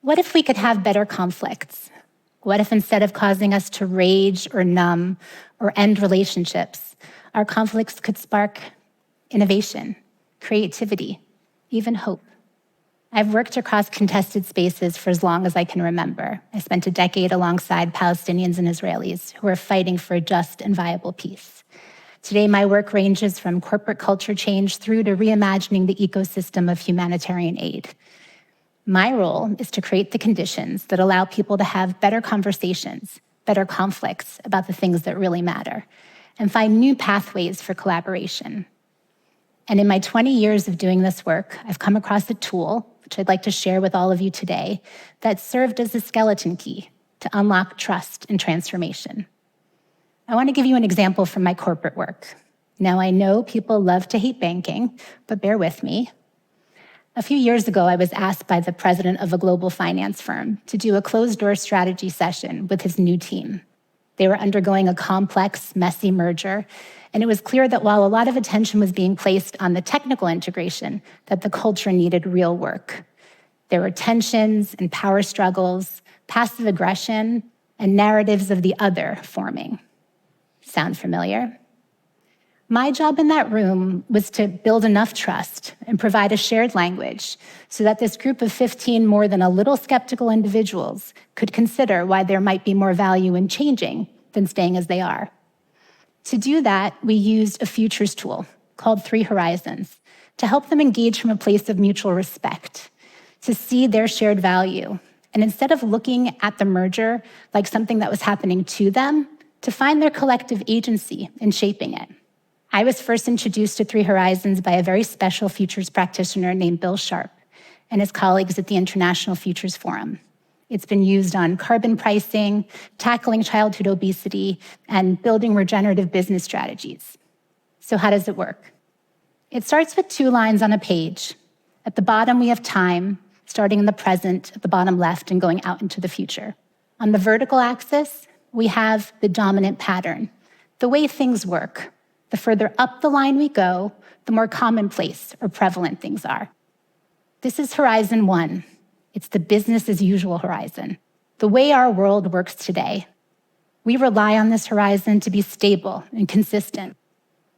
What if we could have better conflicts? What if instead of causing us to rage or numb or end relationships, our conflicts could spark innovation, creativity, even hope? I've worked across contested spaces for as long as I can remember. I spent a decade alongside Palestinians and Israelis who are fighting for a just and viable peace. Today, my work ranges from corporate culture change through to reimagining the ecosystem of humanitarian aid. My role is to create the conditions that allow people to have better conversations, better conflicts about the things that really matter, and find new pathways for collaboration. And in my 20 years of doing this work, I've come across a tool, which I'd like to share with all of you today, that served as a skeleton key to unlock trust and transformation. I want to give you an example from my corporate work. Now, I know people love to hate banking, but bear with me. A few years ago, I was asked by the president of a global finance firm to do a closed-door strategy session with his new team. They were undergoing a complex, messy merger, and it was clear that while a lot of attention was being placed on the technical integration, that the culture needed real work. There were tensions and power struggles, passive aggression, and narratives of the other forming. Sound familiar? My job in that room was to build enough trust and provide a shared language so that this group of 15 more than a little skeptical individuals could consider why there might be more value in changing than staying as they are. To do that, we used a futures tool called 3 Horizons to help them engage from a place of mutual respect, to see their shared value, and instead of looking at the merger like something that was happening to them, to find their collective agency in shaping it. I was first introduced to 3 Horizons by a very special futures practitioner named Bill Sharp and his colleagues at the International Futures Forum. It's been used on carbon pricing, tackling childhood obesity, and building regenerative business strategies. So how does it work? It starts with 2 lines on a page. At the bottom, we have time, starting in the present at the bottom left and going out into the future. On the vertical axis, we have the dominant pattern, the way things work. The further up the line we go, the more commonplace or prevalent things are. This is Horizon 1. It's the business as usual horizon, the way our world works today. We rely on this horizon to be stable and consistent.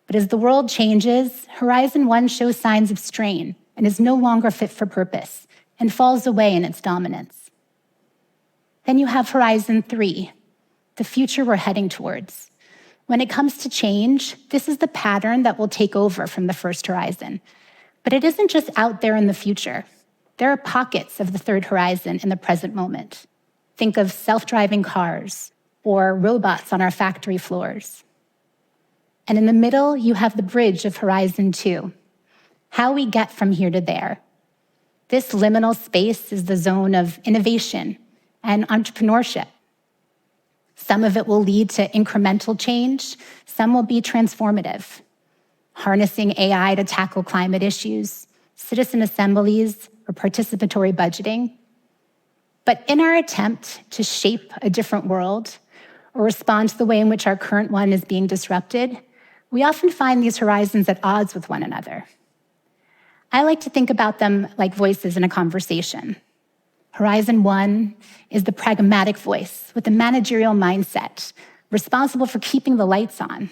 But as the world changes, Horizon 1 shows signs of strain and is no longer fit for purpose and falls away in its dominance. Then you have Horizon 3, the future we're heading towards. When it comes to change, this is the pattern that will take over from the first horizon. But it isn't just out there in the future. There are pockets of the third horizon in the present moment. Think of self-driving cars or robots on our factory floors. And in the middle, you have the bridge of Horizon 2, how we get from here to there. This liminal space is the zone of innovation and entrepreneurship. Some of it will lead to incremental change, some will be transformative. Harnessing AI to tackle climate issues, citizen assemblies, or participatory budgeting. But in our attempt to shape a different world or respond to the way in which our current one is being disrupted, we often find these horizons at odds with one another. I like to think about them like voices in a conversation. Horizon 1 is the pragmatic voice with a managerial mindset, responsible for keeping the lights on.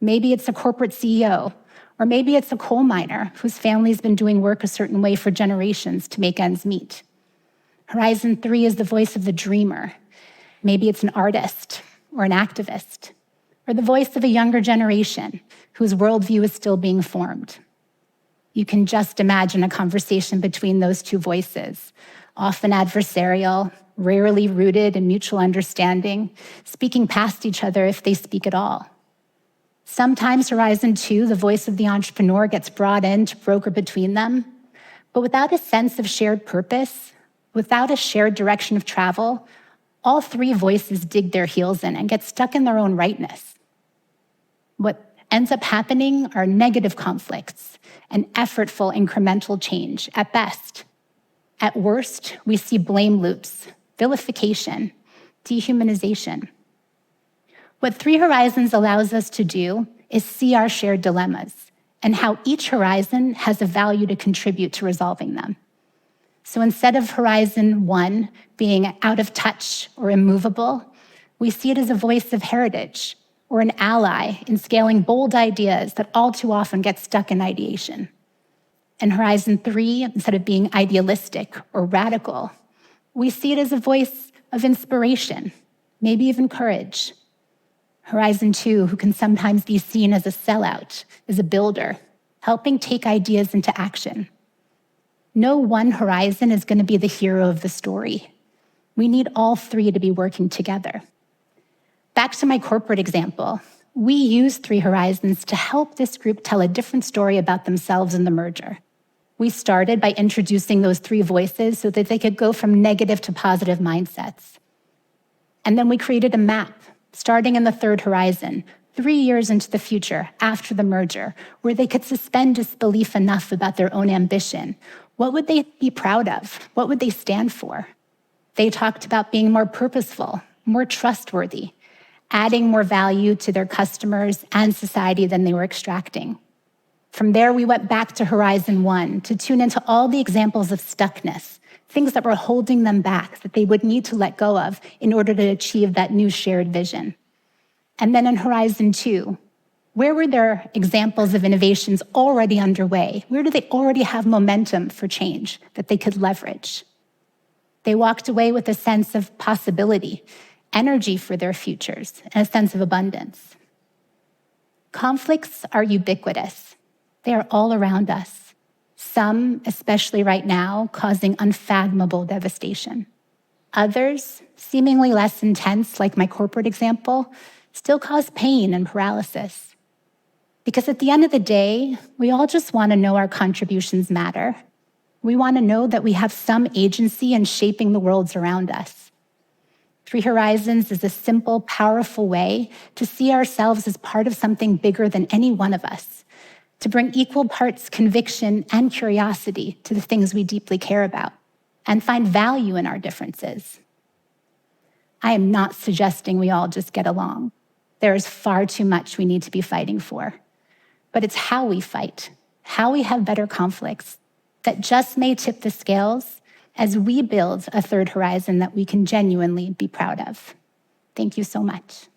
Maybe it's a corporate CEO, or maybe it's a coal miner whose family's been doing work a certain way for generations to make ends meet. Horizon 3 is the voice of the dreamer. Maybe it's an artist or an activist, or the voice of a younger generation whose worldview is still being formed. You can just imagine a conversation between those 2 voices, often adversarial, rarely rooted in mutual understanding, speaking past each other if they speak at all. Sometimes Horizon 2, the voice of the entrepreneur, gets brought in to broker between them, but without a sense of shared purpose, without a shared direction of travel, all 3 voices dig their heels in and get stuck in their own rightness. What ends up happening are negative conflicts and effortful incremental change at best. At worst, we see blame loops, vilification, dehumanization. What 3 Horizons allows us to do is see our shared dilemmas and how each horizon has a value to contribute to resolving them. So instead of Horizon 1 being out of touch or immovable, we see it as a voice of heritage or an ally in scaling bold ideas that all too often get stuck in ideation. And Horizon 3, instead of being idealistic or radical, we see it as a voice of inspiration, maybe even courage. Horizon 2, who can sometimes be seen as a sellout, is a builder, helping take ideas into action. No one horizon is going to be the hero of the story. We need all three to be working together. Back to my corporate example, we use 3 horizons to help this group tell a different story about themselves in the merger. We started by introducing those 3 voices so that they could go from negative to positive mindsets. And then we created a map, starting in the 3rd horizon, 3 years into the future, after the merger, where they could suspend disbelief enough about their own ambition. What would they be proud of? What would they stand for? They talked about being more purposeful, more trustworthy, adding more value to their customers and society than they were extracting. From there, we went back to Horizon 1 to tune into all the examples of stuckness, things that were holding them back that they would need to let go of in order to achieve that new shared vision. And then in Horizon 2, where were there examples of innovations already underway? Where do they already have momentum for change that they could leverage? They walked away with a sense of possibility, energy for their futures, and a sense of abundance. Conflicts are ubiquitous. They are all around us. Some, especially right now, causing unfathomable devastation. Others, seemingly less intense, like my corporate example, still cause pain and paralysis. Because at the end of the day, we all just want to know our contributions matter. We want to know that we have some agency in shaping the worlds around us. 3 Horizons is a simple, powerful way to see ourselves as part of something bigger than any one of us, to bring equal parts conviction and curiosity to the things we deeply care about, and find value in our differences. I am not suggesting we all just get along. There is far too much we need to be fighting for. But it's how we fight, how we have better conflicts, that just may tip the scales as we build a 3rd horizon that we can genuinely be proud of. Thank you so much.